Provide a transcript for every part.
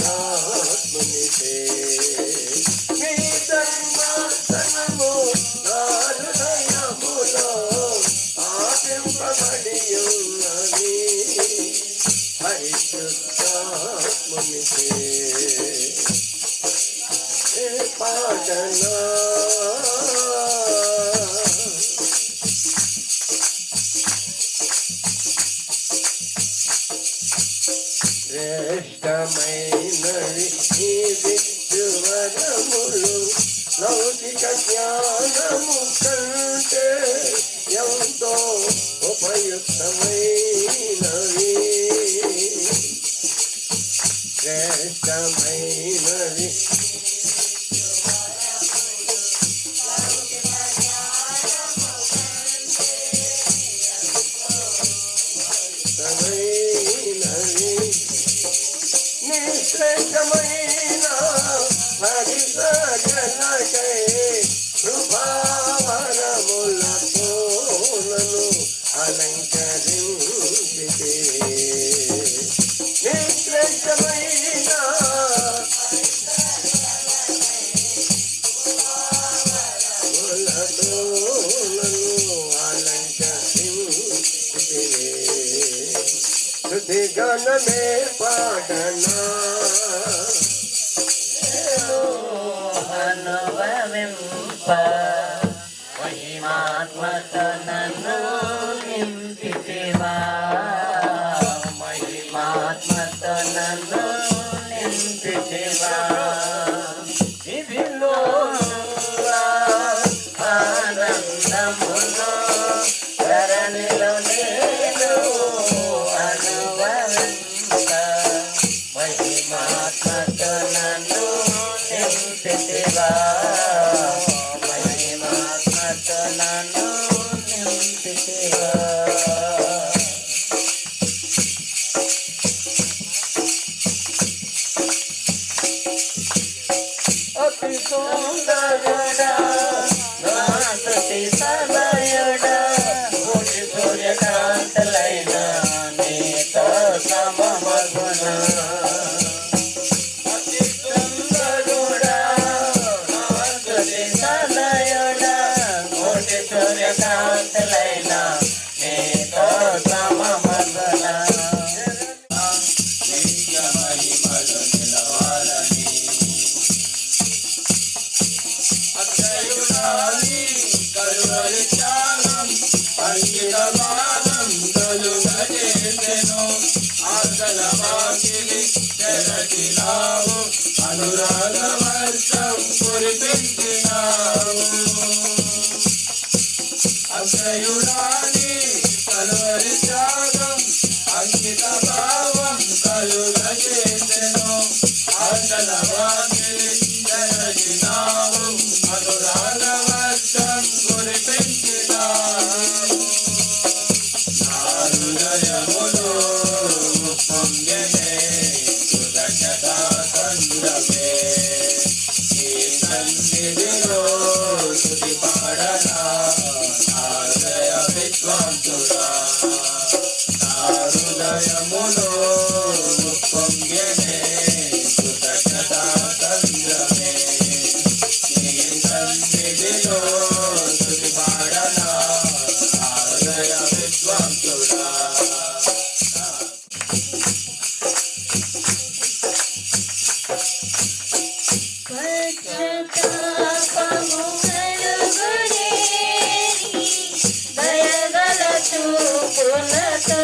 పరిశుద్ధాత్మునిచే నీ ధర్మాసనము నా హృదయములో ఆపింపబడి ఉన్నది పరిశుద్ధాత్మునిచే పాటనా శ్రేష్టమైనవి ఈ విద్యువరములు లౌకిక జ్ఞానము కంటే ఎంతో ఉపయుక్తమైనవి శ్రేష్టమైనవి శ్రేష్టమైన హరిసగనకై కృపావరములతో నన్ను అలంకరించితే నీ శ్రేష్టమైన ములతో నన్ను అలంకరించితే స్తుతి గానమే పాడనా అనుభవింప మహిమాత్మతో నన్ను నింపితివా మహిమాత్మతో నన్ను నింపితివా ఇదిలో ఆనందములో ధరణిలో నేను అనుభవింప మహిమాత్మతో నన్ను నింపితివా మహిమాత్మతో నన్ను నింపితివా అతి సుందరుడా నా స్తుతి సమయుడా కోటి సూర్యకాంతులైన నీతో సమమగునా సూర్యకాంతులైన నీతో సమమగునా నిత్య మహిమలు నిలవాలని అక్షయుడాని కరువరి త్యాగం అంకిత భావం కలుగజేసెను ఆకల వాకిలి తెరచినావు అనురాగ వర్షం కురిపించినావు అక్షయుడాని కలువరి త్యాగం అంకిత భావం కలుగజేసెను ఆకల వాకిలి తెరచినావు అనురాగ వర్షం కురిపించినావు నా హృదయములో పొంగెనే కృతజ్ఞతా సంద్రమే నీ సన్నిధిలో స్తుతి పాడనా నా హృదయ విద్వాంసుడా నా హృదయములో పొంగెనే కృతజ్ఞతా సంద్రమే నీ సన్నిధిలో స్తుతి పాడనా నా హృదయ విద్వాంసుడా దయగల చూపులతో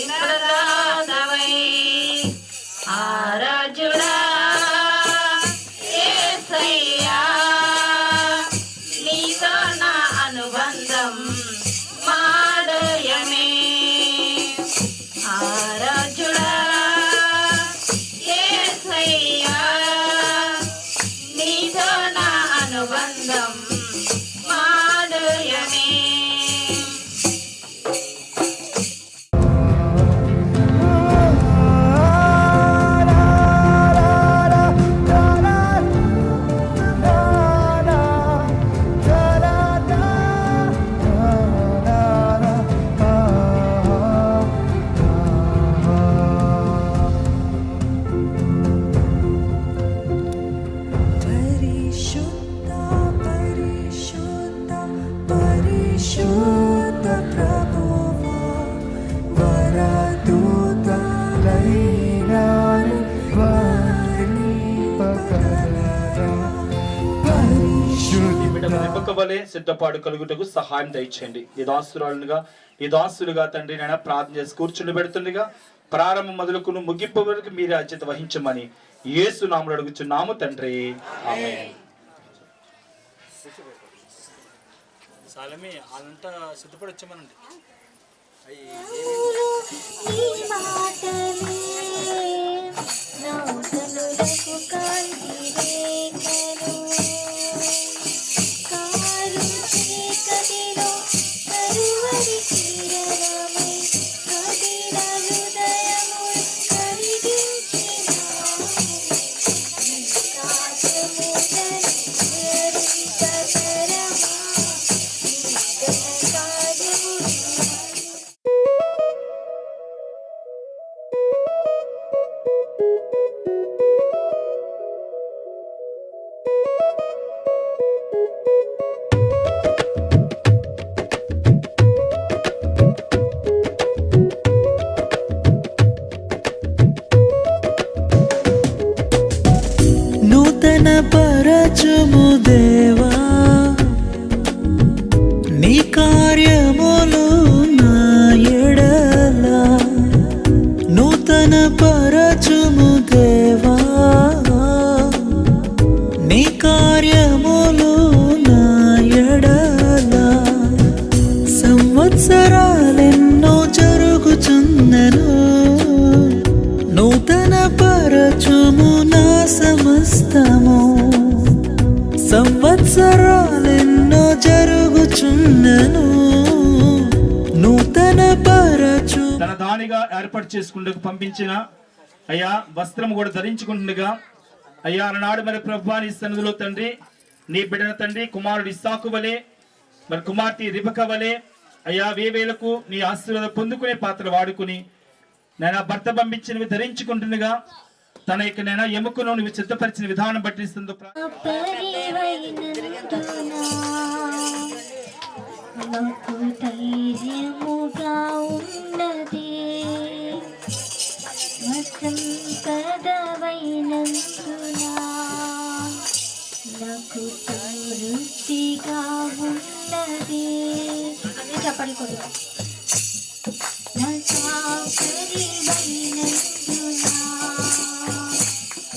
ప్రదాతవై ఆరాజుడా యేసయ్యా నీతో నా అనుబంధం మాడయమే ఆరాజుడా యేసయ్యా నీతో నా అనుబంధం మాడయమే పరిశుద్ధ పరిశుద్ధ పరిశుద్ధ ప్రభువా వరదూతలైనారు వర్ణింపగలరా ఈ బిడ్డ నింపక వలె సిద్ధపాటు కలుగుటకు సహాయం దయచేయండి ఈ దాసులుగా తండ్రి నేను ప్రార్థన చేసి కూర్చుని పెడుతుండగా ప్రారంభం మొదలుకును ముగింపు వరకు మీరే అధ్యత వహించమని యేసు నామములో అడుగుచున్నాము తండ్రి ఆమేన్. సాలమి వాళ్ళంతా సిద్ధపడి వచ్చామనండి. నీ మాటలే నా కనులకు కాంతి రేఖలు కారు చీకటిలో కరువరి కిరణమై కదిల హృదయము కరిగించినావు నీ కాచములని ఎరుగతరమా నీ ఘన కార్యములు నూతన పరచుము దేవా నీ కార్యములు నా ఎడల నూతన పరచుము దేవా నీ కార్యములు నా ఎడల సంవత్సరాలెన్నో జరుగుచున్నను నూతన పరచుము నా సమస్తము సంవత్సరాలెన్నో జరుగుచున్నను నూతన పరచు తన దానిగా ఏర్పాటు చేసుకుంటూ పంపించిన అయ్యా వస్త్రం కూడా ధరించుకుంటుండగా అయ్యా అలనాడు మరి ప్రభువా నీ సన్నిధిలో తండ్రి నీ బిడ్డన తండ్రి కుమారుడు ఇస్సాకు వలె మరి కుమార్తె రిబక వలె అయ్యా వేవేలకు నీ ఆశీర్వాదం పొందుకునే పాత్ర వాడుకుని నేను భర్త పంపించినవి ధరించుకుంటుండగా తన యొక్క నేను ఎముకను నువ్వు సిద్ధపరిచిన విధానం బట్టి ఇస్తుందో నాకు ధైర్యముగా ఉన్నది వసంతదవైనందునా నాకు సమృద్ధిగా ఉన్నది అని చెప్పండి కొడుకు నా కాపరివైనందునా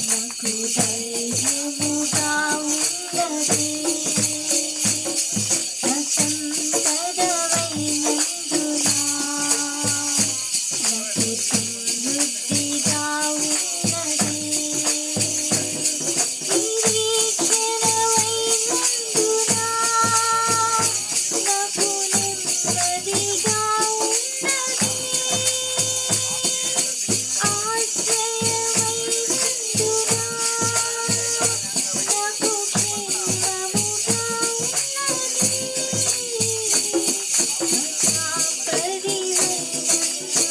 నాకు ధైర్యముగా ఉన్నది వసంతదవైనందునా నాకు సమృద్ధిగా ఉన్నది నిరీక్షణవైనందునా నాకు నెమ్మదిగా ఉన్నది ఆశ్రయమైనందునా నాకు క్షేమముగా ఉన్నది నా కాపరివైనందునా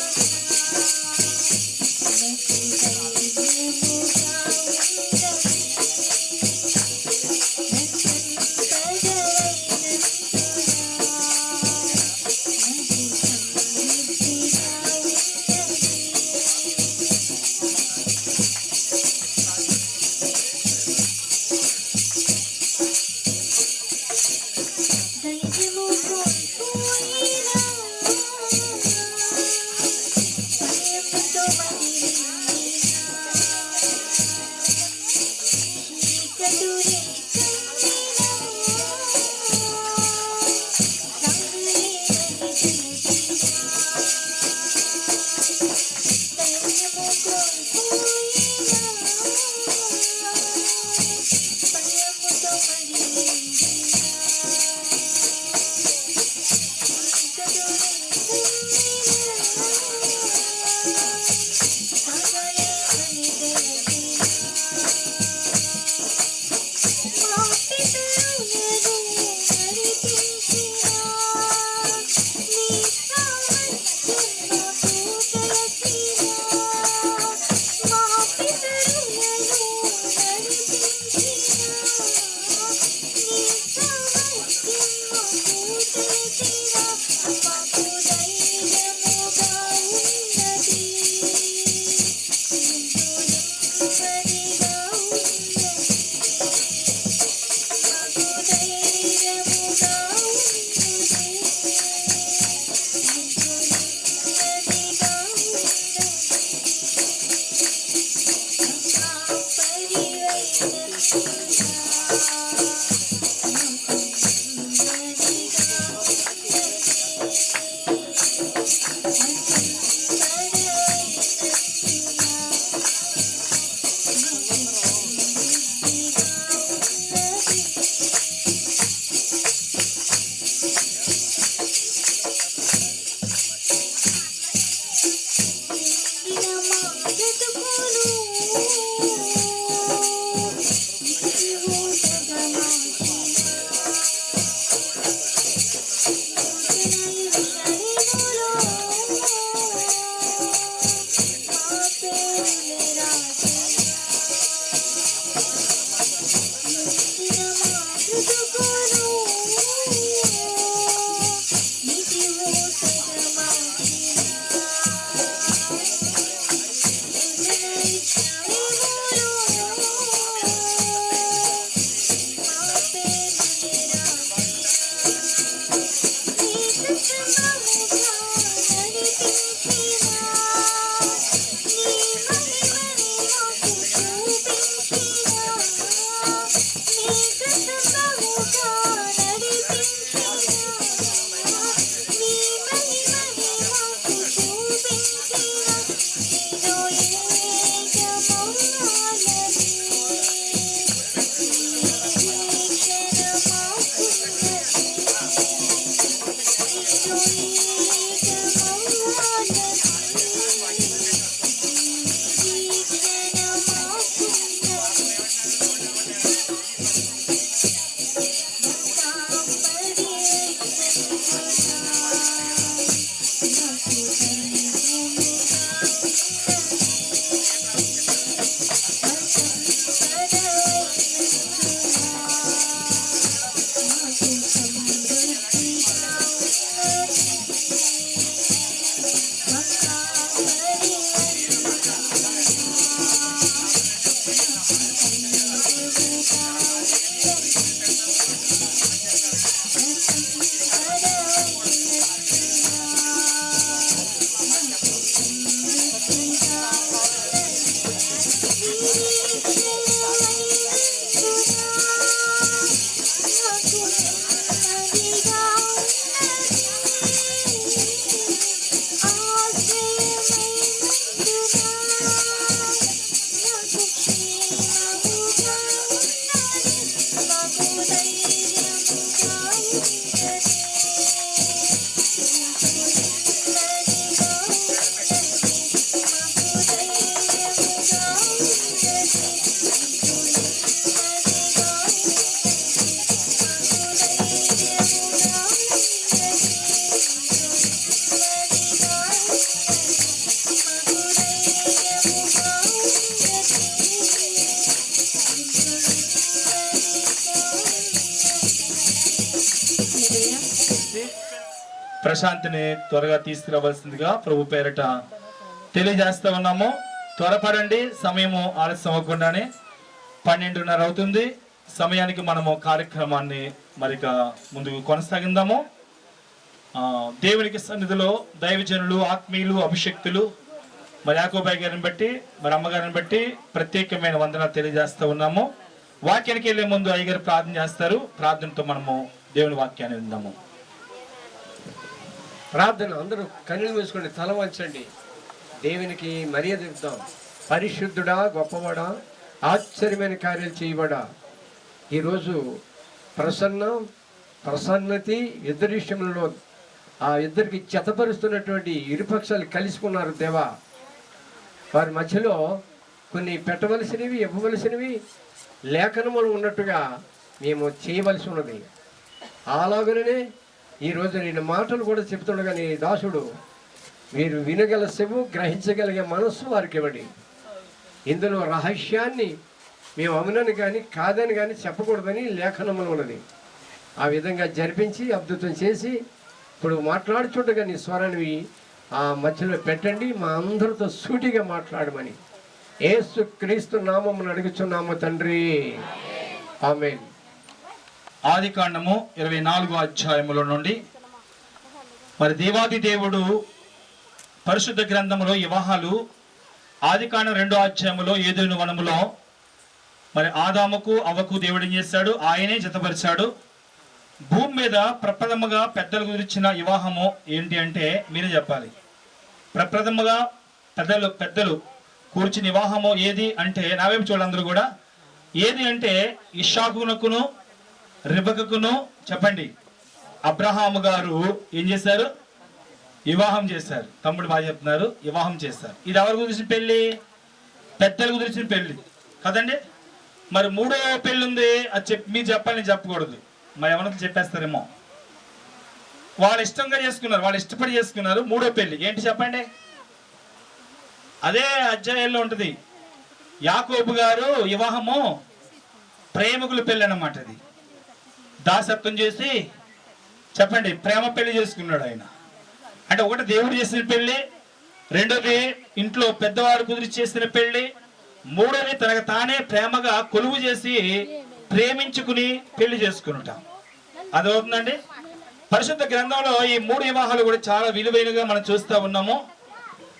ప్రశాంతిని త్వరగా తీసుకురావాల్సిందిగా ప్రభు పేరట తెలియజేస్తా ఉన్నాము. త్వరపడండి, సమయము ఆలస్యం అవ్వకుండానే 12:30 అవుతుంది. సమయానికి మనము కార్యక్రమాన్ని మరిక ముందుకు కొనసాగిందాము. దేవునికి సన్నిధిలో దైవజనులు, ఆత్మీయులు, అభిషక్తులు మరి యాకోబాయి గారిని బట్టి, మరి అమ్మగారిని బట్టి ప్రత్యేకమైన వందన తెలియజేస్తా ఉన్నాము. వాక్యానికి వెళ్ళే ముందు అయ్యగారు ప్రార్థన చేస్తారు. ప్రార్థనతో మనము దేవుని వాక్యాన్ని విందాము. ప్రార్థన. అందరూ కన్నులు మూసుకొని తల వంచండి. దేవునికి మర్యాద ఇద్దాం. పరిశుద్ధుడా, గొప్పవాడా, ఆశ్చర్యమైన కార్యాలు చేయబడా, ఈరోజు ప్రసన్నతి ఇద్దరి విషయంలో ఆ ఇద్దరికి చెతపరుస్తున్నటువంటి ఇరుపక్షాలు కలుసుకున్నారు దేవా. వారి మధ్యలో కొన్ని పెట్టవలసినవి, ఇవ్వవలసినవి లేఖనములు ఉన్నట్టుగా మేము చేయవలసి ఉన్నది. అలాగనే ఈరోజు నేను మాటలు కూడా చెప్తుండగా నీ దాసుడు మీరు వినగల చెవు, గ్రహించగలిగే మనస్సు వారికి ఇవ్వండి. ఇందులో రహస్యాన్ని మేము అవునని కానీ కాదని కానీ చెప్పకూడదని లేఖనములు ఉన్నది. ఆ విధంగా జరిపించి అద్భుతం చేసి ఇప్పుడు మాట్లాడుచుండగా నీ స్వరాన్ని ఆ మధ్యలో పెట్టండి. మా అందరితో సూటిగా మాట్లాడమని యేసు క్రీస్తు నామమును అడుగుచున్నాము తండ్రి, ఆమేన్. ఆదికాండము 24వ అధ్యాయములో నుండి మరి దేవాది దేవుడు పరిశుద్ధ గ్రంథములో వివాహాలు ఆదికాండం 2వ అధ్యాయములో ఏదైనా వనములో మరి ఆదాముకు అవ్వకు దేవుడు ఏం చేశాడు? ఆయనే జతపరిచాడు. భూమి మీద ప్రప్రథమగా పెద్దలు గురించిన వివాహము ఏంటి అంటే మీరే చెప్పాలి. ప్రప్రథమగా పెద్దలు కూర్చుని వివాహము ఏది అంటే నావేపు చూడందరూ కూడా ఏది అంటే ఇష్షాకునకును రిబకకును చెప్పండి అబ్రహాము గారు ఏం చేశారు? వివాహం చేశారు. తమ్ముడు బాగా చెప్తున్నారు, వివాహం చేశారు. ఇది ఎవరి గురించి పెళ్లి? పెద్దల గురించి పెళ్లి కదండి. మరి మూడో పెళ్లి ఉంది, అది మీరు చెప్పాలి, నేను చెప్పకూడదు. మరి ఎవరికి చెప్పేస్తారేమో. వాళ్ళు ఇష్టంగా చేసుకున్నారు, వాళ్ళు ఇష్టపడి చేసుకున్నారు. మూడో పెళ్లి ఏంటి చెప్పండి? అదే అధ్యాయంలో ఉంటుంది. యాకోబు గారు వివాహము ప్రేమికుల పెళ్లి అన్నమాట. అది దాసత్వం చేసి చెప్పండి ప్రేమ పెళ్లి చేసుకున్నాడు ఆయన. అంటే ఒకటి దేవుడు చేసిన పెళ్లి, రెండోది ఇంట్లో పెద్దవారు కుదిరి చేసిన పెళ్లి, మూడోది తనకు తానే ప్రేమగా కొలువు చేసి ప్రేమించుకుని పెళ్లి చేసుకునుట. అదవుతుందండి. పరిశుద్ధ గ్రంథంలో ఈ 3 వివాహాలు కూడా చాలా విలువైనగా మనం చూస్తూ ఉన్నాము.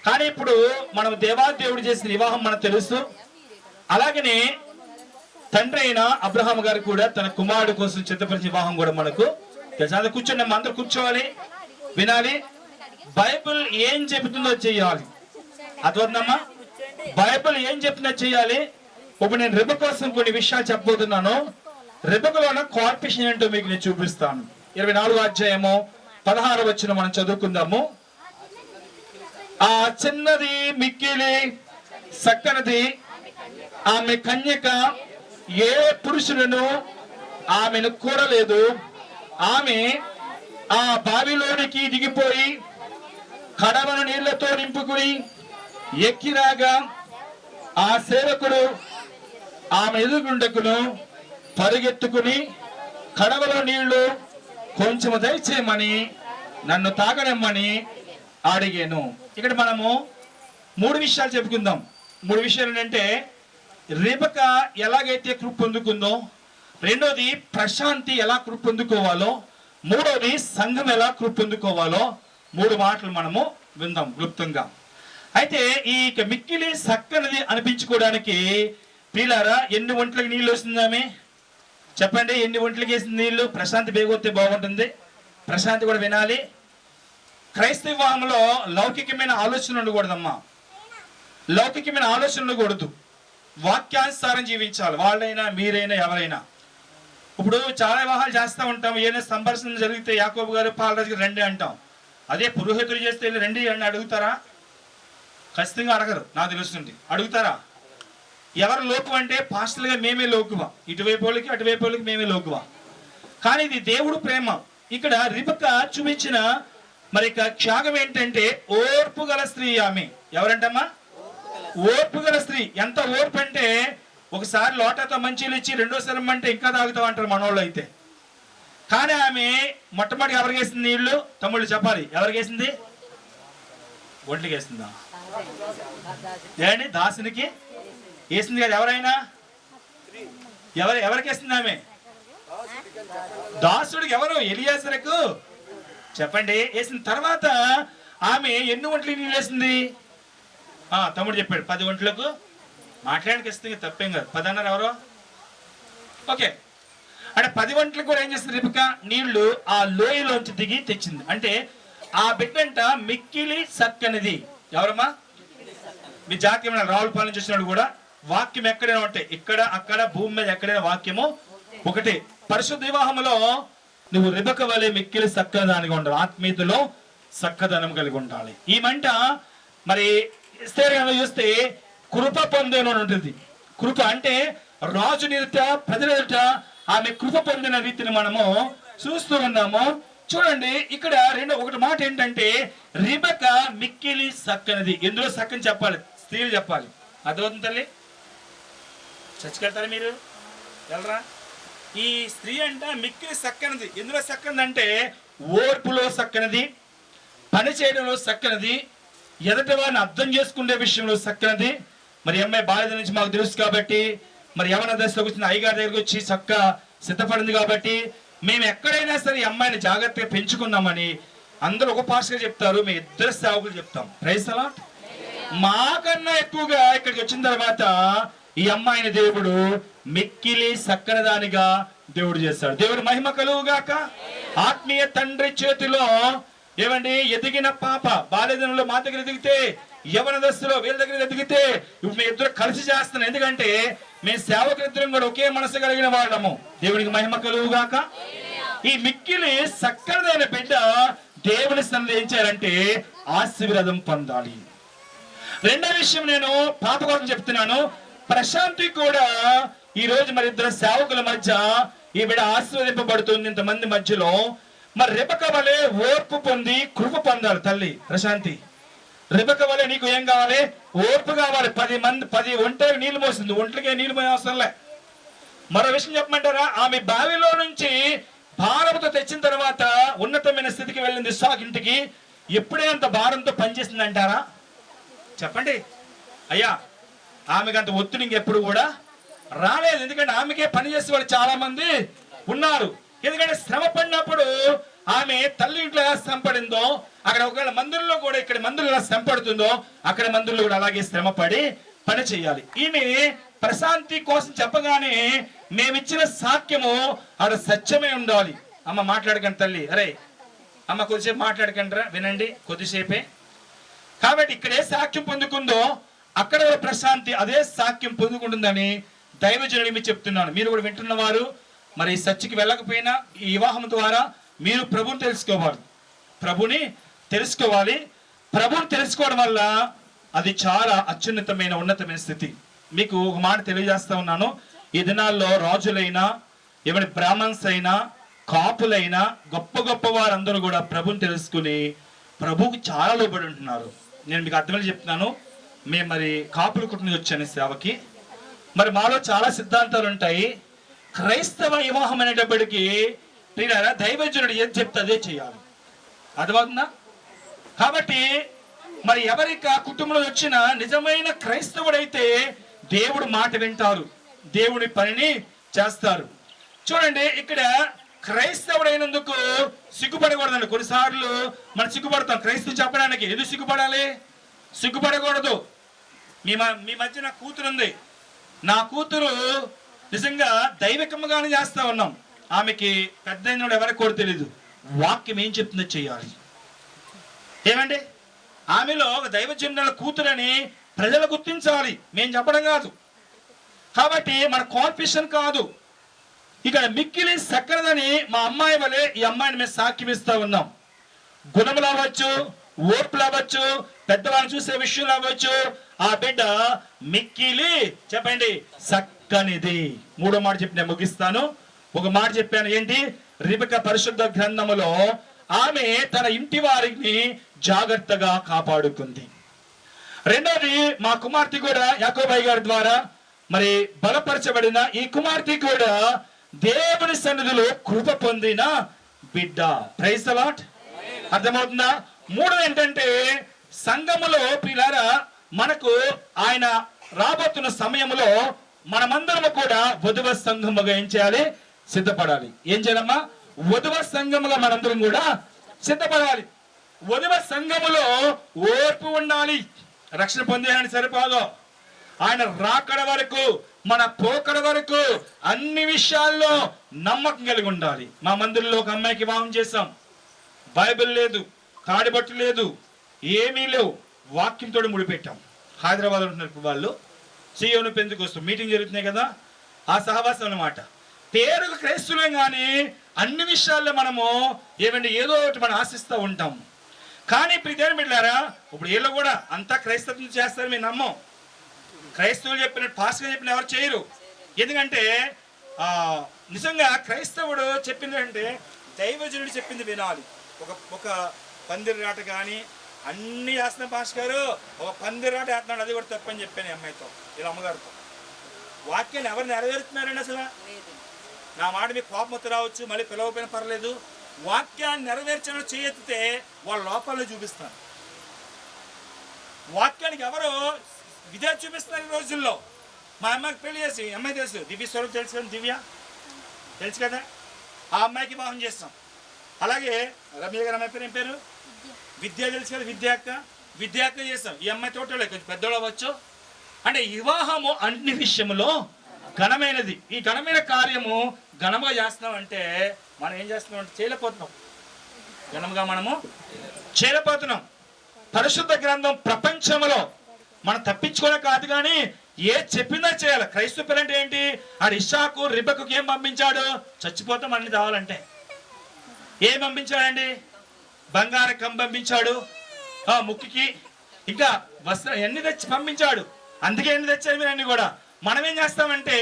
కానీ ఇప్పుడు మనం దేవాదేవుడు చేసిన వివాహం మనకు తెలుసు. అలాగనే తండ్రి అయిన అబ్రహాం గారు కూడా తన కుమారుడు కోసం సిద్ధపరిచిన వివాహం కూడా మనకు తెలుసు. కూర్చొని అందరూ కూర్చోవాలి, వినాలి. బైబిల్ ఏం చెబుతుందో చెయ్యాలి. అదవుతుందమ్మా. బైబిల్ ఏం చెప్తుందో చెయ్యాలి. ఇప్పుడు నేను రిబ కోసం కొన్ని విషయాలు చెప్పబోతున్నాను. రిబకలోన కార్పొరేషన్ ఏంటో మీకు నేను చూపిస్తాను. 24వ అధ్యాయము 16వ వచనం మనం చదువుకుందాము. ఆ చిన్నది మిక్కిలి సక్కనది, ఆమె కన్యక, ఏ పురుషులను ఆమెను కూడలేదు. ఆమె ఆ బావిలోనికి దిగిపోయి కడవను నీళ్లతో నింపుకుని ఎక్కిరాగా ఆ సేవకుడు ఆమె ఎదుగుండకును పరిగెత్తుకుని కడవలో నీళ్లు కొంచెం దయచేయమని నన్ను తాగనమ్మని అడిగాను. ఇక్కడ మనము 3 విషయాలు చెప్పుకుందాం. 3 విషయాలు ఏంటంటే రిబక ఎలాగైతే కృప పొందుకుందో, రెండోది ప్రశాంతి ఎలా కృప పొందుకోవాలో, మూడోది సంఘం ఎలా కృప పొందుకోవాలో 3 మాటలు మనము విందాం క్లుప్తంగా. అయితే ఈ మిక్కిలి సక్కనది అనిపించుకోవడానికి ప్రియులారా ఎన్ని ఒంట్లకి నీళ్ళు వస్తుందామే చెప్పండి. ఎన్ని ఒంట్లకి వేసిన నీళ్లు? ప్రశాంతి బేగొత్తే బాగుంటుంది. ప్రశాంతి కూడా వినాలి. క్రైస్తవ వివాహంలో లౌకికమైన ఆలోచన ఉండకూడదమ్మా. లౌకికమైన ఆలోచన ఉండకూడదు. వాక్యానుసారం జీవించాలి. వాళ్ళైనా మీరైనా ఎవరైనా. ఇప్పుడు చాలా వివాహాలు చేస్తూ ఉంటాం. ఏదైనా సంభాషణ జరిగితే యాకోబు గారు పాలరాజు గారు రండి అంటాం. అదే పురోహితులు చేస్తే రండి అని అడుగుతారా? ఖచ్చితంగా అడగరు. నాకు తెలుస్తుంది. అడుగుతారా? ఎవరు లోకు అంటే పాస్టర్లుగా మేమే లోకువా, ఇటువైపు వాళ్ళకి అటువైపు వాళ్ళకి మేమే లోకువా. కానీ ఇది దేవుడు ప్రేమ. ఇక్కడ రిబక చూపించిన మరి త్యాగం ఏంటంటే ఓర్పు గల స్త్రీ. ఆమె ఎవరంటమ్మా? ఓర్పు గల స్త్రీ. ఎంత ఓర్పు అంటే ఒకసారి లోటాతో మంచిలు ఇచ్చి రెండోసారి అంటే ఇంకా తాగుతాం అంటారు మనోళ్ళు అయితే. కానీ ఆమె మొట్టమొదటి ఎవరికి వేసింది నీళ్లు? తమ్ముళ్ళు చెప్పాలి. ఎవరికి వేసింది? ఒంటికి వేసిందా? ఏంటి? దాసునికి వేసింది కదా. ఎవరైనా ఎవరికి వేసింది ఆమె? దాసుడికి. ఎవరు? ఎలియాజరుకు. చెప్పండి. వేసిన తర్వాత ఆమె ఎన్ని ఒంట్లు నీళ్ళు వేసింది? తమ్ముడు చెప్పాడు 10 ఒంట్లకు. మాట్లాడడానికి ఇస్తుంది, తప్పేం కాదు. 10 అన్నారు ఎవరో. ఓకే. అంటే 10 ఒంట్లకు కూడా ఏం చేస్తుంది రిబక? నీళ్లు ఆ లోయలోంచి దిగి తెచ్చింది. అంటే ఆ బిడ్డంట మిక్కిలి సక్కనిది. ఎవరమ్మా? మీ జాతీయ రావులపాలెం చూసినాడు కూడా వాక్యం ఎక్కడైనా ఉంటాయి. ఇక్కడ అక్కడ భూమి మీద ఎక్కడైనా వాక్యము ఒకటి. పరిశుద్ధ వివాహంలో నువ్వు రిబక వలె మిక్కిలి సక్కదనానికి ఉండాలి. ఆత్మీయతలో సక్కదనం కలిగి ఉండాలి. ఈ మంట మరి స్థిరంగా చూస్తే కృప పొందేను అని ఉంటుంది. కృప అంటే రాజు నిరుట ప్రజల ఎదుట ఆమె కృప పొందిన రీతిని మనము చూస్తూ ఉన్నాము. చూడండి ఇక్కడ ఒకటి మాట ఏంటంటే రిబక మిక్కిలి సక్కనది. ఎందులో సక్కని చెప్పాలి? స్త్రీలు చెప్పాలి. అర్థమవుతుంది తల్లి? చచ్చికెళ్తారా మీరు? వెళ్ళరా? ఈ స్త్రీ అంట మిక్కిలి సక్కనది. ఎందులో సక్కనది అంటే ఓర్పులో సక్కనది, పని చేయడంలో సక్కనది, ఎదుటి వారిని అర్థం చేసుకునే విషయంలో సక్కనది. మరి అమ్మాయి బాల్య నుంచి మాకు తెలుసు కాబట్టి, మరి యవన దశలోకి వచ్చిన అయ్యగారి దగ్గరికి వచ్చి చక్క సిద్ధపడింది కాబట్టి మేము ఎక్కడైనా సరే ఈ అమ్మాయిని జాగ్రత్తగా పెంచుకుందామని అందరూ ఒక పాస్టర్ చెప్తారు, మేము ఇద్దరు సేవకులు చెప్తాం. Praise the lord. మాకన్నా ఎక్కువగా ఇక్కడికి వచ్చిన తర్వాత ఈ అమ్మాయిని దేవుడు మిక్కిలి సక్కనదానిగా దేవుడు చేస్తాడు. దేవుడు మహిమ కలుగుగాక. ఆత్మీయ తండ్రి చేతిలో ఏమండి ఎదిగిన పాప బాల్యదనంలో మా దగ్గర ఎదిగితే, యవన దశలో వీళ్ళ దగ్గర ఎదిగితే ఇప్పుడు మేము ఇద్దరు కలిసి చేస్తున్నాం. ఎందుకంటే మేము సేవకులిద్దరం కూడా ఒకే మనసు కలిగిన వాళ్ళము. దేవునికి మహిమ కలుగుగాక. ఈ మిక్కిలి సక్కనదైన బిడ్డ దేవుని సన్నిధిలో ఏం చేయాలంటే ఆశీర్వాదం పొందాలి. రెండో విషయం నేను పాప కోసం చెప్తున్నాను. ప్రశాంతి కూడా ఈ రోజు మరి ఇద్దరు సేవకుల మధ్య ఈ బిడ్డ ఆశీర్వదింపబడుతుంది ఇంతమంది మధ్యలో. మరి రిబక వలె ఓర్పు పొంది కృప పొందాలి తల్లి ప్రశాంతి. రిబక వలె నీకు ఏం కావాలి? ఓర్పు కావాలి. 10 ఒంటరికి నీళ్లు మోసింది, ఒంట్లకే నీళ్లు పోయే అవసరంలే. మరో విషయం చెప్పమంటారా? ఆమె బావిలో నుంచి భారంతో తెచ్చిన తర్వాత ఉన్నతమైన స్థితికి వెళ్ళింది ఇస్సాకు ఇంటికి. ఎప్పుడే అంత భారంతో పనిచేసింది అంటారా? చెప్పండి అయ్యా. ఆమెకు అంత ఒత్తిడి ఇంకెప్పుడు కూడా రాలేదు. ఎందుకంటే ఆమెకే పని చేసే వాళ్ళు చాలా మంది ఉన్నారు. ఎందుకంటే శ్రమ పడినప్పుడు ఆమె తల్లి ఇంట్లో ఎలా శ్రమ పడిందో, అక్కడ ఒకవేళ మందిరంలో కూడా ఇక్కడ మందిరంలో ఎలా శ్రమ పడుతుందో అక్కడ మందిరంలో కూడా అలాగే శ్రమ పడి పని చేయాలి. ఈమె ప్రశాంతి కోసం చెప్పగానే మేమిచ్చిన సాక్ష్యము ఆడ సత్యమే ఉండాలి. అమ్మ మాట్లాడకండి తల్లి, అరే అమ్మ కొద్దిసేపు మాట్లాడకండి, వినండి కొద్దిసేపే. కాబట్టి ఇక్కడ ఏ సాక్ష్యం పొందుకుందో అక్కడ ప్రశాంతి అదే సాక్ష్యం పొందుకుంటుందని దైవజనుడు మీకు చెప్తున్నాను. మీరు కూడా వింటున్న వారు మరి సత్యకి వెళ్ళకపోయినా ఈ వివాహం ద్వారా మీరు ప్రభుని తెలుసుకోవాలి, ప్రభుని తెలుసుకోవాలి. ప్రభుని తెలుసుకోవడం వల్ల అది చాలా అత్యున్నతమైన ఉన్నతమైన స్థితి. మీకు ఒక మాట తెలియజేస్తా ఉన్నాను. ఈ దినాల్లో రాజులైనా ఎవరి బ్రాహ్మణ్స్ అయినా కాపులైనా గొప్ప గొప్ప వారందరూ కూడా ప్రభుని తెలుసుకుని ప్రభువుకి చాలా లోబడి ఉంటున్నారు. నేను మీకు అర్థమని చెప్తున్నాను. మేము మరి కాపుల కుటుంబం వచ్చాను సేవకి. మరి మాలో చాలా సిద్ధాంతాలు ఉంటాయి. క్రైస్తవ వివాహం అనేటప్పటికీ దైవజనుడు ఏం చెప్తే అదే చేయాలి, అర్థమవుతుందా? కాబట్టి మరి ఎవరికి కుటుంబంలో వచ్చిన నిజమైన క్రైస్తవుడైతే దేవుడు మాట వింటారు, దేవుడి పనిని చేస్తారు. చూడండి ఇక్కడ క్రైస్తవుడైనందుకు సిగ్గుపడకూడదండి. కొన్నిసార్లు మనం సిగ్గుపడతాం క్రైస్తవు చెప్పడానికి. ఎందుకు సిగ్గుపడాలి? సిగ్గుపడకూడదు. మీ మధ్య నా కూతురు ఉంది. నా కూతురు నిజంగా దైవికంగానే చేస్తా ఉన్నాం. ఆమెకి పెద్ద ఎవరికి కూడా తెలియదు. వాక్యం ఏం చెప్తుందో చెయ్యాలి. ఏమండి, ఆమెలో ఒక దైవజనుల కూతురని ప్రజలు గుర్తించాలి, మేము చెప్పడం కాదు. కాబట్టి మన కాన్ఫిషన్ కాదు. ఇక్కడ మిక్కిలి సక్కరదని మా అమ్మాయి వలె ఈ అమ్మాయిని మేము సాక్ష్యం ఇస్తా ఉన్నాం. గుణములు అవ్వచ్చు, ఓర్పులు అవ్వచ్చు, పెద్దవాళ్ళని చూసే విషయంలో అవ్వచ్చు. ఆ బిడ్డ మిక్కిలి చెప్పండి సక్కనిది. మూడో మాట చెప్పి నేను ముగిస్తాను. ఒక మాట చెప్పాను, ఏంటి? రిబెకా పరిశుద్ధ గ్రంథములో ఆమె తన ఇంటి వారిని జాగ్రత్తగా కాపాడుకుంది. రెండోది, మా కుమార్తె కూడా యాకోబయ్య గారి ద్వారా మరి బలపరచబడిన ఈ కుమార్తె కూడా దేవుని సన్నిధిలో కృప పొందిన బిడ్డ. Praise the lord. అర్థమవుతుందా? మూడోది ఏంటంటే సంఘములో ప్రియులారా మనకు ఆయన రాబోతున్న సమయంలో మనమందరము కూడా వధువ సంఘముగా ఏం చేయాలి? సిద్ధపడాలి. ఏం చేయాలమ్మా? వధువ సంఘముగా మనందరం కూడా సిద్ధపడాలి. వధువ సంఘములో ఓర్పు ఉండాలి. రక్షణ పొందేయాలని సరిపోదు. ఆయన రాకడ వరకు, మన పోకడ వరకు అన్ని విషయాల్లో నమ్మకం కలిగి ఉండాలి. మా మందిరంలో ఒక అమ్మాయికి వివాహం చేశాం. బైబిల్ లేదు, తాడిబట్టు లేదు, ఏమీ లేవు. వాక్యంతో ముడిపెట్టాం. హైదరాబాద్ ఉంటున్నారు వాళ్ళు. సియోను పెందుకొస్తూ మీటింగ్ జరుగుతున్నాయి కదా, ఆ సహవాసం అన్నమాట. పేరుకు క్రైస్తులే కానీ అన్ని విషయాల్లో మనము ఏమంటే ఏదో ఒకటి మనం ఆశిస్తూ ఉంటాం. కానీ ప్రియమైన బిడ్డలారా, ఇప్పుడు వీళ్ళు కూడా అంతా క్రైస్తవం చేస్తారు మేము నమ్మం. క్రైస్తవులు చెప్పినట్టు పాస్టర్ చెప్పిన ఎవరు చేయరు. ఎందుకంటే నిజంగా క్రైస్తవుడు చెప్పిందంటే దైవజనుడు చెప్పింది వినాలి. ఒక పందిరాట కానీ అన్ని వేస్తున్నాం పాస్టర్ గారు, ఒక పందిరాట వేస్తున్నాడు, అది కూడా తప్పని చెప్పాను అమ్మాయితో, ఇలా అమ్మగారితో. వాక్యాన్ని ఎవరు నెరవేరుతున్నారండి? అసలు నా మాట మీకు కోపం వత్తు రావచ్చు, మళ్ళీ పిలవకపోయినా పర్లేదు. వాక్యాన్ని నెరవేర్చడం చేయెత్తితే వాళ్ళ లోపాలను చూపిస్తారు. వాక్యానికి ఎవరు విధేయత చూపిస్తున్నారు ఈ రోజుల్లో? మా అమ్మాయికి పెళ్లి చేసి, అమ్మాయి తెలుసు, దివ్య స్వరూప్ తెలుసు కదా, దివ్య తెలుసు కదా, ఆ అమ్మాయికి వివాహం చేస్తాం. అలాగే రమ్య గారు అమ్మాయి పేరు ఏం పేరు? విద్య తెలుసు కదా, విద్యాక్క చేస్తాం. ఈ అమ్మాయి తోటలో కొంచెం పెద్దోళ్ళు అవ్వచ్చు. అంటే వివాహము అన్ని విషయంలో ఘనమైనది. ఈ ఘనమైన కార్యము ఘనంగా చేస్తున్నామంటే మనం ఏం చేస్తున్నాం అంటే చేయలేకపోతున్నాం. ఘనంగా మనము చేయలేకపోతున్నాం. పరిశుద్ధ గ్రంథం ప్రపంచంలో మనం తప్పించుకోవడం కాదు, కానీ ఏ చెప్పిందో చేయాలి. క్రైస్తవ పిల్లంటే ఏంటి? ఆ ఇస్సాకు రిబెకాకు ఏం పంపించాడు? చచ్చిపోతాం అన్ని కావాలంటే. ఏం పంపించాడండి? బంగారు కం పంపించాడు, ముక్కికి ఇంకా వస్త్రం ఎన్ని తెచ్చి పంపించాడు. అందుకే ఎన్ని తెచ్చారు మీరు అన్ని కూడా. మనం ఏం చేస్తామంటే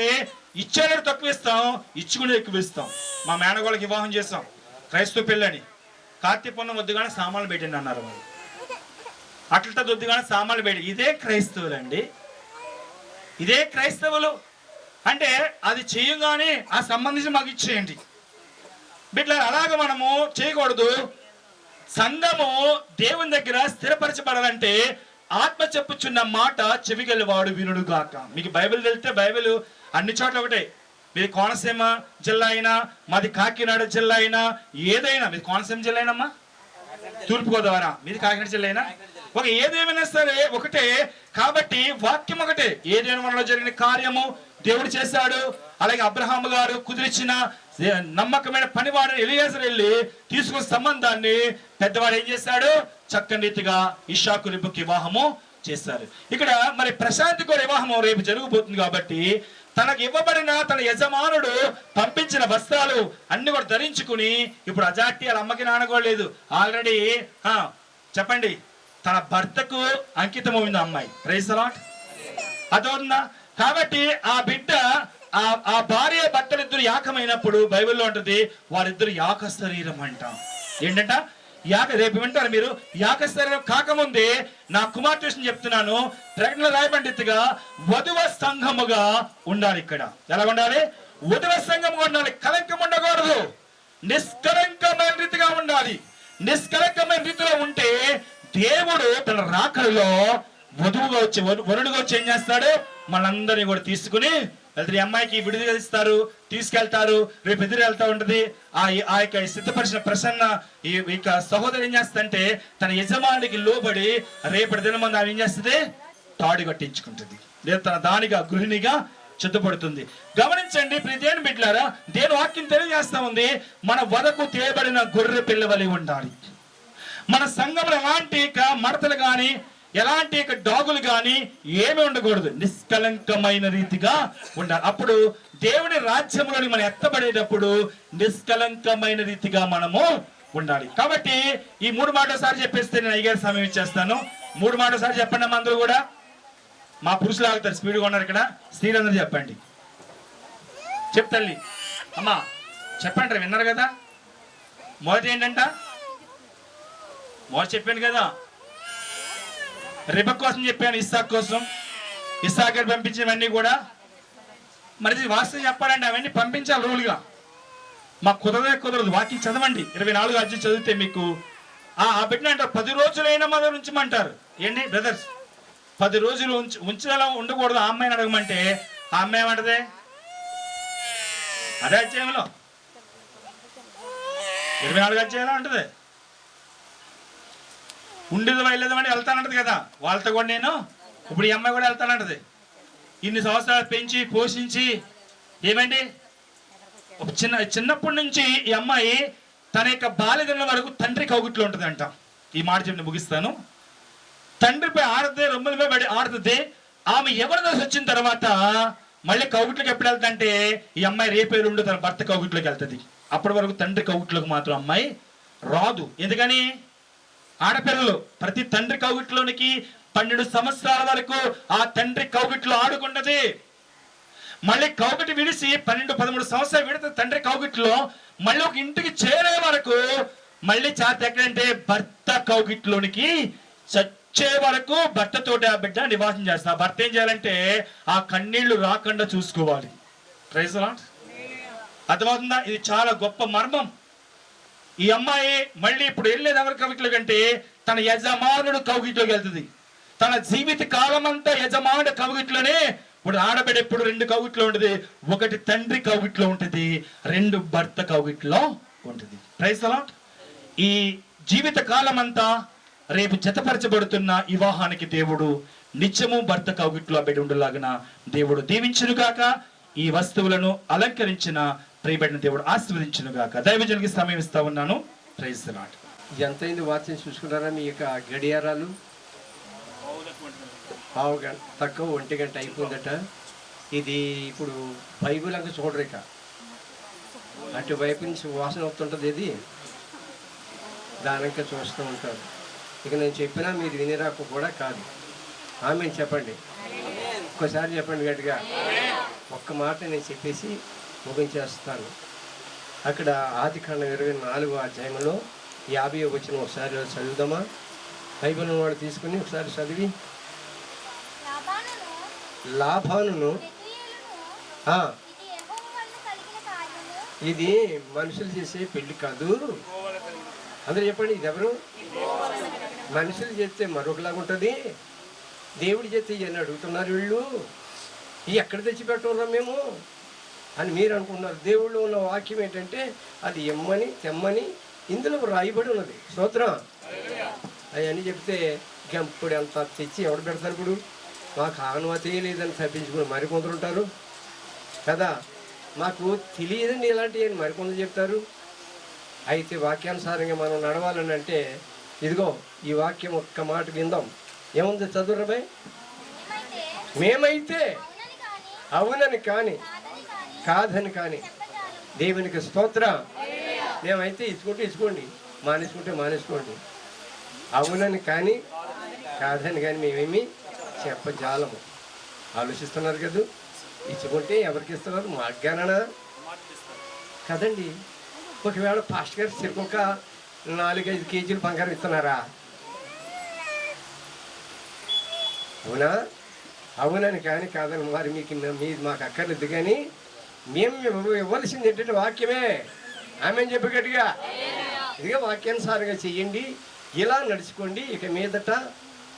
ఇచ్చేవాడు తక్కువ ఇస్తాం, ఇచ్చుకునే ఎక్కువ ఇస్తాం. మా మేనగోళ్ళకి వివాహం చేస్తాం, క్రైస్తవ పిల్లని. కార్తీక పొన్నం వద్దుగానే సామాన్లు పెట్టండి అన్నారు వాళ్ళు. అట్లతో వద్దుగానే సామాన్లు పెట్టి, ఇదే క్రైస్తవులండి, ఇదే క్రైస్తవులు అంటే అది చేయగానే ఆ సంబంధించి మాకు ఇచ్చేయండి బిడ్డ. అలాగ మనము చేయకూడదు. సంఘము దేవుని దగ్గర స్థిరపరచబడాలంటే ఆత్మ చెప్పుచున్న మాట చెవిగలవాడు వినుడు గాక. మీకు బైబిల్ వెళ్తే బైబిల్ అన్ని చోట్ల ఒకటే. మీది కోనసీమ జిల్లా అయినా, మాది కాకినాడ జిల్లా అయినా, ఏదైనా, మీది కోనసీమ జిల్లా అయినమ్మా, తూర్పుగోదావరి, మీది కాకినాడ జిల్లా అయినా, ఒక ఏదేమైనా సరే ఒకటే. కాబట్టి వాక్యం ఒకటే. ఏదైనా మనలో జరిగిన కార్యము దేవుడు చేశాడు. అలాగే అబ్రహాము గారు కుదిరిచిన నమ్మకమైన పనివాడు ఎలియాజరు వెళ్ళి తీసుకున్న సంబంధాన్ని పెద్దవాడు ఏం చేశాడు? చక్కని రీతిగా ఇషాకు రిబుకి వివాహము చేశారు. ఇక్కడ మరి ప్రశాంత్ గారి వివాహము రేపు జరగబోతుంది కాబట్టి తనకు ఇవ్వబడిన తన యజమానుడు పంపించిన వస్త్రాలు అన్ని కూడా ధరించుకుని, ఇప్పుడు అజాట్టి వాళ్ళ అమ్మకి నాన్నకోలేదు, ఆల్రెడీ చెప్పండి తన భర్తకు అంకితమైంది అమ్మాయి. Praise the lord. అదవుతుందా? కాబట్టి ఆ బిడ్డ ఆ భార్య భర్తలిద్దరు యాకమైనప్పుడు బైబిల్లో ఉంటుంది వారిద్దరు యాక శరీరం అంట. ఏంటంట? యాక. రేపు వింటారు మీరు. యాక శరీరం కాకముందే నా కుమార్తె చెప్తున్నాను, ప్రకటనలో రాయబడినట్టుగా వధువ సంఘముగా ఉండాలి. ఇక్కడ ఎలా ఉండాలి? వధువ సంఘముగా ఉండాలి. కలంకం ఉండకూడదు, నిష్కలంకమైన రీతిగా ఉండాలి. నిష్కలంకమైన రీతిలో ఉంటే దేవుడు తన రాకడలో వధువుగా వచ్చి వరుడుగా వచ్చి ఏం చేస్తాడు? మనందరినీ కూడా తీసుకుని వెళ్తారు. అమ్మాయికి విడుదల ఇస్తారు, తీసుకెళ్తారు. రేపు ఎదురు వెళ్తా ఉంటది. ఆ యొక్క సిద్ధపరిచిన ప్రసన్న ఈ సహోదరు ఏం చేస్తుందంటే తన యజమానికి లోబడి రేపటి దిన మంది ఆమె ఏం చేస్తుంది? తాడు కట్టించుకుంటుంది, లేదా తన దానిగా గృహిణిగా సిద్ధపడుతుంది. గమనించండి ప్రియదేవుని బిడ్డలారా, దేని వాక్యం తెలియజేస్తా ఉంది, మన వదకు తేబడిన గొర్రె పిల్ల వలె ఉండాలి. మన సంఘంలో ఎలాంటి మడతలు గాని ఎలాంటి డాగులు గాని ఏమి ఉండకూడదు, నిష్కలంకమైన రీతిగా ఉండాలి. అప్పుడు దేవుని రాజ్యంలోని మనం ఎత్తబడేటప్పుడు నిష్కలంకమైన రీతిగా మనము ఉండాలి. కాబట్టి ఈ 3 మాటలు సారి చెప్పేస్తే నేను అయ్యారు సమయం ఇచ్చేస్తాను. 3 మాటలు సారి చెప్పండి అమ్మా. అందరూ కూడా మా పురుషులు ఆగుతారు, స్పీడ్గా ఉన్నారు. ఇక్కడ స్త్రీలందరూ చెప్పండి. చెప్తల్లి అమ్మా చెప్పండి, విన్నారు కదా. మొదటి ఏంటంట? మొదటి చెప్పాను కదా, రిబక్ కోసం చెప్పాను, ఇస్సాక్ కోసం. ఇస్సాక్ గారు పంపించినవన్నీ కూడా మరి వాస్తవం చెప్పాలంటే అవన్నీ పంపించాలి రూల్గా. మాకు కుదరదు. వాక్యం చదవండి. 24 అధ్యాయం చదివితే మీకు ఆ బిడ్డ అంటారు 10 రోజులైనా మన ఉంచమంటారు. ఏంటి బ్రదర్స్, 10 రోజులు ఉంచేలా ఉండకూడదు. ఆ అమ్మాయిని అడగమంటే ఆ అమ్మాయి ఏమంటదే? అదే అధ్యాయంలో 24 అధ్యాయంలో ఉంటుంది. ఉండేది వెళ్ళేదామని వెళ్తానంటది కదా, వాళ్ళతో కూడా నేను ఇప్పుడు ఈ అమ్మాయి కూడా వెళ్తానంటది. ఇన్ని సంవత్సరాలు పెంచి పోషించి ఏమండి చిన్నప్పటి నుంచి ఈ అమ్మాయి తన యొక్క బాల్యదిన వరకు తండ్రి కౌగిట్లో ఉంటుంది అంట. ఈ మాట చెప్పి ముగిస్తాను. తండ్రిపై ఆడుతుంది, రొమ్ములపై పడి ఆడుతుంది. ఆమె ఎవరి దశ వచ్చిన తర్వాత మళ్ళీ కౌగిట్లోకి ఎప్పుడు వెళ్తుంటే ఈ అమ్మాయి రేపే రెండు తన భర్త కౌగిట్లోకి వెళ్తుంది. అప్పటి వరకు తండ్రి కౌగిట్లోకి మాత్రం అమ్మాయి రాదు. ఎందుకని? ఆడపిల్లలు ప్రతి తండ్రి కౌగిట్లోనికి 12 సంవత్సరాల వరకు ఆ తండ్రి కౌగిట్లో ఆడుకున్నది. మళ్ళీ కౌగిటి విడిసి 12-13 సంవత్సరాలు విడితే తండ్రి కౌగిట్లో మళ్ళీ ఒక ఇంటికి చేరే వరకు మళ్ళీ చేత ఎక్కడంటే భర్త కౌగిట్లోనికి చచ్చే వరకు భర్తతోటి ఆ బిడ్డ నివాసం చేస్తా. భర్త ఏం చేయాలంటే ఆ కన్నీళ్లు రాకుండా చూసుకోవాలి. Praise the lord. అర్థమవుతుందా? ఇది చాలా గొప్ప మర్మం. ఈ అమ్మాయి మళ్ళీ ఇప్పుడు వెళ్ళేది ఎవరి కౌగిట్లో కంటే తన యజమానుడు కౌగిట్లోకి వెళ్తుంది. తన జీవిత కాలం అంతా యజమానుడు కౌగిట్లోనే. ఇప్పుడు ఆడబిడ్డ ఎప్పుడు 2 కౌగిట్లో ఉంటుంది. ఒకటి తండ్రి కౌగిట్లో ఉంటుంది, 2 భర్త కౌగిట్లో ఉంటుంది. Praise the lord. ఈ జీవిత కాలం అంతా రేపు జతపరచబడుతున్న వివాహానికి దేవుడు నిత్యము భర్త కౌగిట్లో బిడ్డ ఉండలాగిన దేవుడు దీవించును గాక. ఈ వస్తువులను అలంకరించిన ప్రియబడిన దేవుడు ఆశీర్వదించును గాక. దైవజనునికి సమయం ఇస్తా ఉన్నాను. Praise the lord. ఎంతైంది వాచ్యం చూసుకున్నారా? మీ యొక్క గడియారాలు పావు గంట తక్కువ 1 గంట అయిపోయిందట. ఇది ఇప్పుడు బైబిల్ అంక చూడరు, ఇక అటువైపు నుంచి వాసన అవుతుంటుంది. ఇది దానిక చూస్తూ ఉంటారు. ఇక నేను చెప్పినా మీరు వినిరాకు కూడా కాదు. ఆమె చెప్పండి, ఒక్కసారి చెప్పండి గట్టిగా. ఒక్క మాట నేను చెప్పేసి ముగించేస్తాను. అక్కడ ఆదికాండం 24వ అధ్యాయంలో 50వ వచనం ఒకసారి చదువుదామా? బైబిల్ వాడు తీసుకుని ఒకసారి చదివి. లాభానును ఇది మనుషులు చేసే పెళ్లి కాదు. అందరూ చెప్పండి, ఇది ఎవరు? మనుషులు చేస్తే మరొకలాగా ఉంటుంది, దేవుడి చేతి అని అడుగుతున్నారు వీళ్ళు, ఇవి ఎక్కడ తెచ్చిపెట్టున్నాం మేము అని మీరు అనుకుంటున్నారు. దేవుళ్ళు ఉన్న వాక్యం ఏంటంటే అది ఎమ్మని తెమ్మని ఇందులో రాయబడి ఉన్నది. స్తోత్రం. అవన్నీ చెప్తే ఇప్పుడు ఎంత తెచ్చి ఎవడు పెడతారు? ఇప్పుడు మాకు అనుమతి లేదని తప్పించుకుని మరికొందరు ఉంటారు కదా, మాకు తెలియదండి ఇలాంటివి అని మరికొందరు చెప్తారు. అయితే వాక్యానుసారంగా మనం నడవాలని అంటే ఇదిగో ఈ వాక్యం ఒక్క మాట విందాం. ఏముంది చదువురాబాయ్? మేమైతే అవునని కానీ కాదని కానీ దేవునికి స్తోత్రం. మేమైతే ఇచ్చుకోండి, మానేసుకుంటే మానేసుకోండి. అవునని కానీ కాదని కానీ మేమేమి చెప్పజాలము. ఆలోచిస్తున్నారు కదా, ఇచ్చుకుంటే ఎవరికి ఇస్తున్నారు? మా అజ్ఞాననా కదండి. ఒకవేళ పాస్టర్ గారు సరికొక 4-5 కేజీలు బంగారం ఇస్తున్నారా? అవునా? అవునని కానీ కాదని మరి మీది మాకు అక్కర్లేదు. కానీ మేము ఇవ్వాల్సింది ఏంటంటే వాక్యమే. ఆమెను చెప్పి గట్టిగా ఇదిగో వాక్యానుసారంగా చెయ్యండి, ఇలా నడుచుకోండి, ఇక మీదట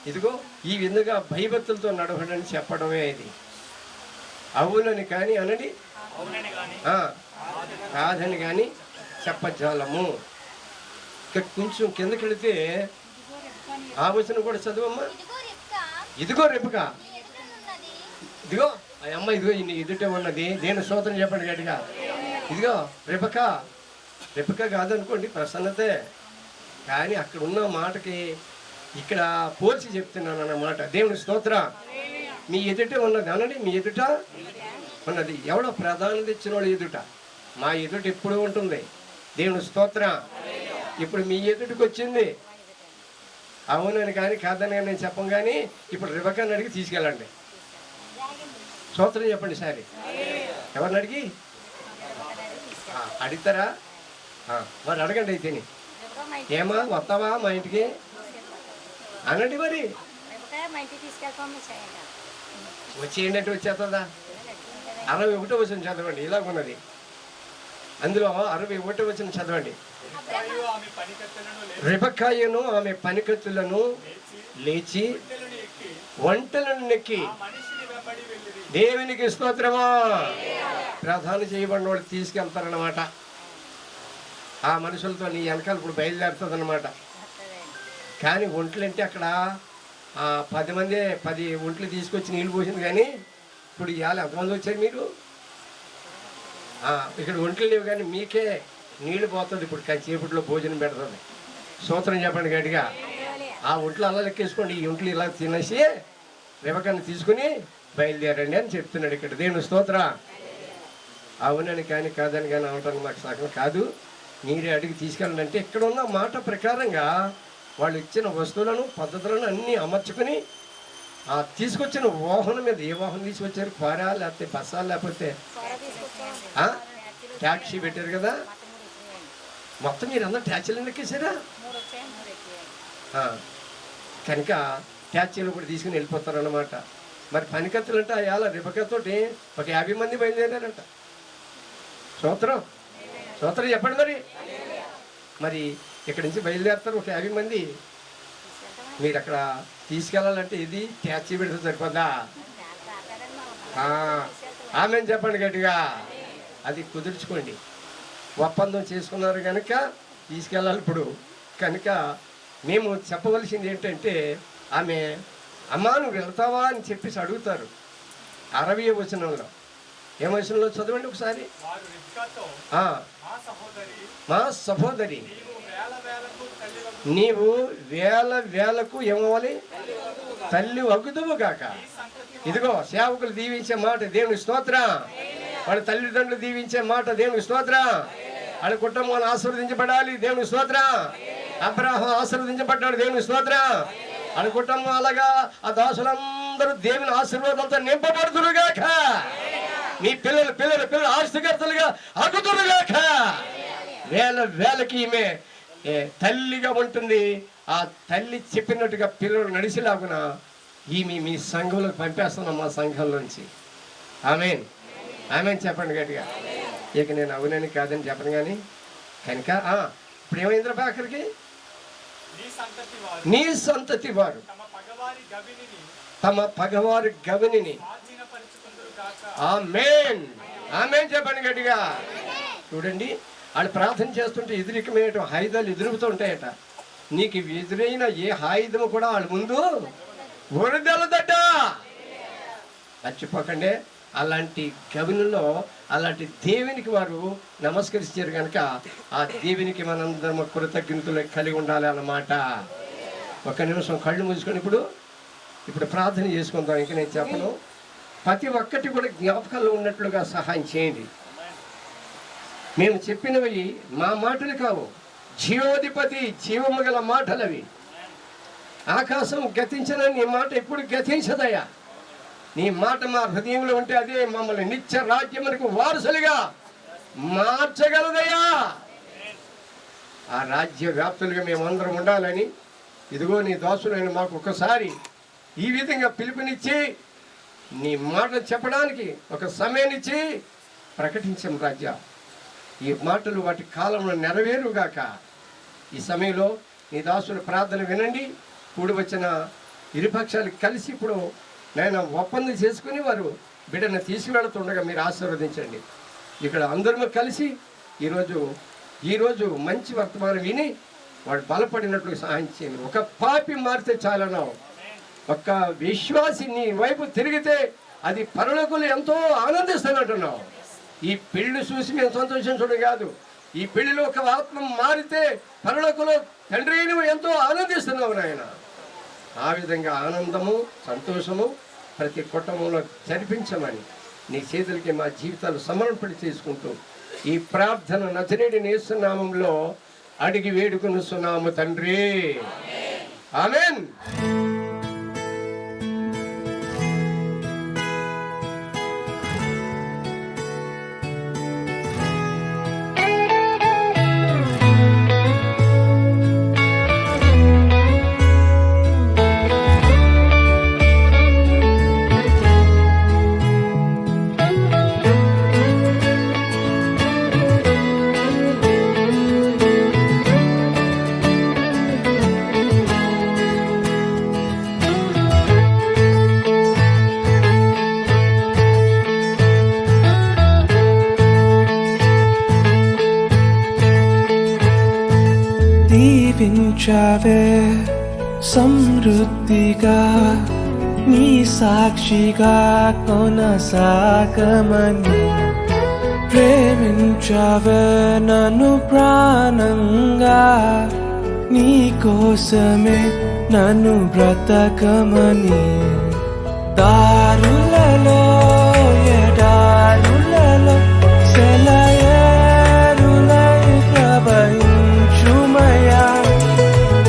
ఇదిగో ఈ విధంగా భయభక్తులతో నడవండి అని చెప్పడమే ఇది. అవునని కానీ అనండి, కాదని కానీ చెప్పజాలము. ఇక కొంచెం కిందకి వెళితే ఆ వచనం కూడా చదువమ్మా. ఇదిగో రెబెకా, ఇదిగో ఆ అమ్మ, ఇదిగో ఎదుటే ఉన్నది. దేని స్తోత్రం చెప్పండి గట్టిగా. ఇదిగో రెబెకా కాదనుకోండి, ప్రసన్నతే. కానీ అక్కడ ఉన్న మాటకి ఇక్కడ పోల్చి చెప్తున్నాను అన్నమాట. దేవుని స్తోత్రం. మీ ఎదుటే ఉన్నది అనండి, మీ ఎదుట ఉన్నది. ఎవడో ప్రాధాన్యత ఇచ్చిన వాళ్ళు ఎదుట, మా ఎదుట ఎప్పుడూ ఉంటుంది. దేవుని స్తోత్రం. ఇప్పుడు మీ ఎదుటికి వచ్చింది. అవునని కానీ కాదని కానీ నేను చెప్పం. కానీ ఇప్పుడు రెబెకాని అడిగి తీసుకెళ్ళండి. స్తోత్రం చెప్పండి సారి. ఎవరిని అడిగి అడుగుతారా? మరి అడగండి. అయితేని ఏమా వస్తావా మా ఇంటికి అనండి. మరి వచ్చేయండి అంటే వచ్చేస్తుందా? 61వ వచనం చదవండి. ఇలాగున్నది. అందులో 61వ వచనం చదవండి. రెబెకాయను ఆమె పనికత్తులను లేచి ఒంటెలను నెక్కి దేవునికి స్తోత్రమా. ప్రధాన చేయబడిన వాళ్ళు తీసుకెళ్తారన్నమాట. ఆ మనుషులతో నీ వెనకాల ఇప్పుడు బయలుదేరుతుంది అన్నమాట. కానీ ఒంట్లంటే అక్కడ 10 ఒంట్లు తీసుకొచ్చి నీళ్ళు పోసింది. కానీ ఇప్పుడు ఇవాళ ఎంతమంది వచ్చారు మీరు? ఇక్కడ ఒంట్లు లేవు కానీ మీకే నీళ్ళు పోతుంది. ఇప్పుడు కాసేపట్లో భోజనం పెడుతుంది. స్తోత్రం చెప్పండి గట్టిగా. ఆ ఒంట్లు అలా లెక్కేసుకోండి. ఈ ఒంట్లు ఇలా తినేసి రెబెకాని తీసుకుని బయలుదేరండి అని చెప్తున్నాడు ఇక్కడ. దేవుని స్తోత్రం. అవునని కానీ కాదని కానీ అవటానికి మాకు సగం కాదు, మీరే అడిగి తీసుకెళ్ళండి అంటే ఇక్కడ ఉన్న మాట ప్రకారంగా వాళ్ళు ఇచ్చిన వస్తువులను పద్ధతులను అన్నీ అమర్చుకుని తీసుకొచ్చిన వాహనం మీద, ఏ వాహనం తీసుకొచ్చారు? కారా లేకపోతే బస్సా లేకపోతే ట్యాక్సీ పెట్టారు కదా. మొత్తం మీరు అందరూ ట్యాక్సీలు ఎక్కేసారా? కనుక ట్యాక్సీలు కూడా తీసుకుని వెళ్ళిపోతారు అన్నమాట. మరి పనికత్తులు అంటే అయ్యాల రెబెకాతోటి ఒక 50 మంది బయలుదేరారంట. స్తోత్రం చెప్పండి. మరి ఇక్కడి నుంచి బయలుదేరుతారు ఒక 50 మంది. మీరు అక్కడ తీసుకెళ్ళాలంటే ఇది ట్యాక్సీ పెడితే సరిపోద్దా? ఆమెను చెప్పండి గట్టిగా. అది కుదుర్చుకోండి. ఒప్పందం చేసుకున్నారు కనుక తీసుకెళ్ళాలి ఇప్పుడు. కనుక మేము చెప్పవలసింది ఏంటంటే ఆమె అమ్మా నువ్వు వెళ్తావా అని చెప్పేసి అడుగుతారు. 60వ వచనంలో ఏ వచనంలో చదవండి ఒకసారి. మా సహోదరి నీవు వేలకు ఏమవ్వాలి? తల్లి వగుదువు గాక. ఇదిగో సేవకులు దీవించే మాట దేవుని స్తోత్రం. వాళ్ళ తల్లిదండ్రులు దీవించే మాట దేవుని స్తోత్రం. వాళ్ళ కుటుంబాలు ఆశీర్వదించబడాలి దేవుని స్తోత్రం. అబ్రాహాము ఆశీర్వదించబడ్డాడు దేవుని స్తోత్రం. వాళ్ళ కుటుంబం అలాగా ఆ దాసులందరూ దేవుని ఆశీర్వాదంతో నింపబడుతురుగాక. మీ పిల్లలు ఆస్తికర్తలుగా అగుతురుగాక. వేలకి ఈమె తల్లిగా ఉంటుంది. ఆ తల్లి చెప్పినట్టుగా పిల్లలు నడిచిలాగున ఈమె మీ సంఘంలోకి పంపేస్తున్నాం, మా సంఘంలోంచి. ఆమెన్ చెప్పండి గట్టిగా. ఇక నేను అవునని కాదని చెప్పను. కానీ కనుక ఇప్పుడు ఏమైందిరా ఆఖరికి? నీ సంతతి వారు తమ పగవారి గవిని ఆమేన్ ఆమేన్ చెప్పండి గట్టిగా. చూడండి, వాళ్ళు ప్రార్థన చేస్తుంటే ఎదురికమైన ఆయుధాలు ఎదురుతూ ఉంటాయట. నీకు ఎదురైన ఏ ఆయుధము కూడా వాళ్ళ ముందు వరదలదట. మర్చిపోకండి, అలాంటి గవినుల్లో అలాంటి దేవునికి వారు నమస్కరించారు కనుక ఆ దేవునికి మనందరం కృతజ్ఞతలు కలిగి ఉండాలి అన్నమాట. ఒక నిమిషం కళ్ళు మూసుకొని ఇప్పుడు ప్రార్థన చేసుకుందాం. ఇంక నేను చెప్పను, ప్రతి ఒక్కటి కూడా జ్ఞాపకాల్లో ఉన్నట్లుగా సహాయం చేయండి. మేము చెప్పినవి మా మాటలు కావు, జీవోధిపతి జీవము గల మాటలు అవి. ఆకాశం గతించిన నీ మాట ఎప్పుడు గతించదయ్యా. నీ మాట మా హృదయంలో ఉంటే అదే మమ్మల్ని నిత్య రాజ్యమునకు వారసులుగా మార్చగలదయ్యా. ఆ రాజ్య వ్యాప్తులుగా మేమందరం ఉండాలని ఇదిగో నీ దాసులైన మాకు ఒకసారి ఈ విధంగా పిలుపునిచ్చి నీ మాట చెప్పడానికి ఒక సమయాన్నిచ్చి ప్రకటించాం రాజ్య. ఈ మాటలు వాటి కాలంలో నెరవేరుగాక. ఈ సమయంలో నీ దాసుల ప్రార్థన వినండి. కూడి వచ్చిన ఇరుపక్షాలు కలిసి ఇప్పుడు నేను ఒప్పందం చేసుకుని వారు బిడ్డను తీసుకువెళుతుండగా మీరు ఆశీర్వదించండి. ఇక్కడ అందరూ కలిసి ఈరోజు మంచి వర్తమానం విని వాడు బలపడినట్లు సహాయం చేయండి. ఒక పాపి మారితే చాలన్నావు, ఒక్క విశ్వాసి నీ వైపు తిరిగితే అది పరలోకంలో ఎంతో ఆనందిస్తున్నట్టున్నావు. ఈ పెళ్లి చూసి మేము సంతోషించడం కాదు, ఈ పెళ్లిలో ఒక ఆత్మ మారితే పరలోకంలో తండ్రి నువ్వు ఎంతో ఆనందిస్తున్నావు నాయన. ఆ విధంగా ఆనందము సంతోషము ప్రతి కుటుంబంలో జరిపించమని నీ చేతులకి మా జీవితాలు సమర్పణ చేసుకుంటూ ఈ ప్రార్థన నజరేయుని యేసు నామములో అడిగి వేడుకొనుచున్నాము తండ్రి, ఆమేన్. దీవించావే సమృద్ధిగా నీ సాక్షిగా కొనసాగమని, ప్రేమించావే నన్ను ప్రాణంగా, నీ కోసమే నన్ను బ్రతకమని. దారులలో ఎడారులలో సెలయేరులై ప్రవహించుమయా,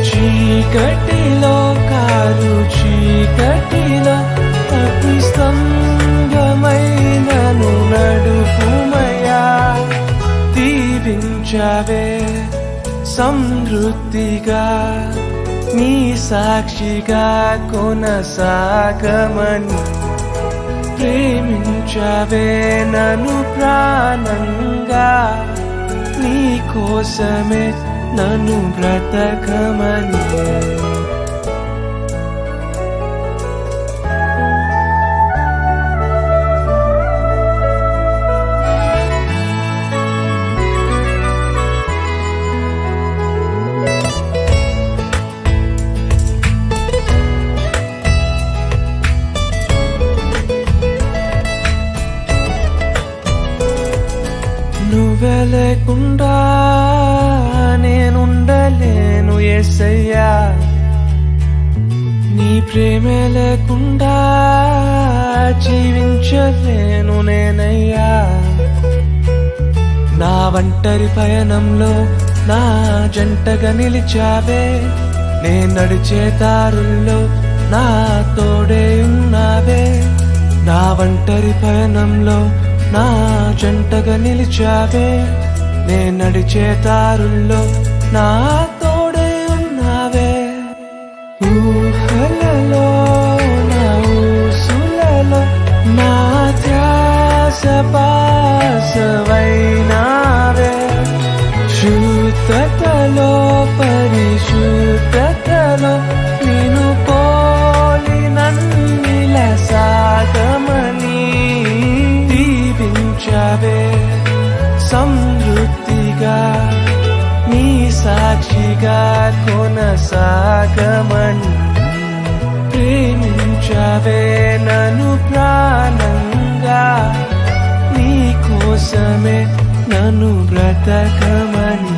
చీకటిలో కారు చీకటిలో అతి స్తంభమైనను నడుపుమయా. దీవించావే సమృద్ధిగా నీ సాక్షిగా కొనసాగమని, ప్రేమించావే నన్ను ప్రాణంగా, నీ కోసమే నన్ను బ్రతకమని. నువ్వే లేకుండా నేనుండలేను యేసయ్యా, నీ ప్రేమే లేకుండా జీవించలేను నేనయ్యా. నా ఒంటరి పయనంలో నా జంటగా నిలిచావే, నే నడిచే దారుల్లో నా తోడే ఉన్నావే. నా ఒంటరి పయనంలో నా జంటగా నిలిచావే, నే నడిచే దారుల్లో నా తోడే ఉన్నావే. ఊహలలో నా ఊసులలో నా ధ్యాస పాసవైనావే, శుద్ధతలో పరిశుద్ధతలో నిన్ను పోలి నన్ను సమృద్ధిగా నీ సాక్షిగా కొనసాగమని ప్రేమించవే నన్ను ప్రాణంగా నీ కోసమే నన్ను బ్రతకమని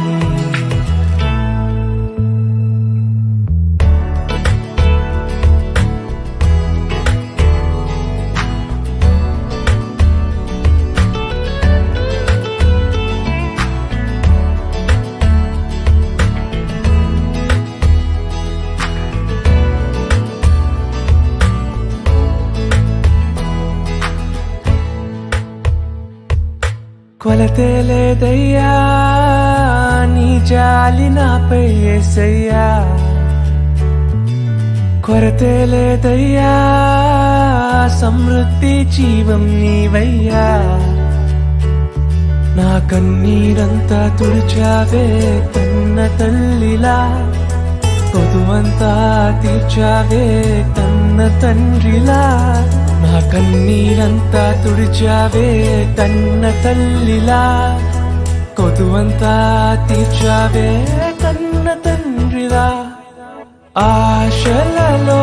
కొలతే లేదయ్యా నీ జాలి నాపై యేసయ్యా కొరతే లేదయ్యా సమృద్ధి జీవం నీవయ్యా నా కన్నీరంతా తుడిచావే కన్న తల్లిలా పొదువంతా తీర్చావే కన్న తండ్రిలా నా కన్నీరంతా తుడిచావే కన్న తల్లిలా కొదువంతా తీర్చావే కన్న తండ్రిలా ఆశలలో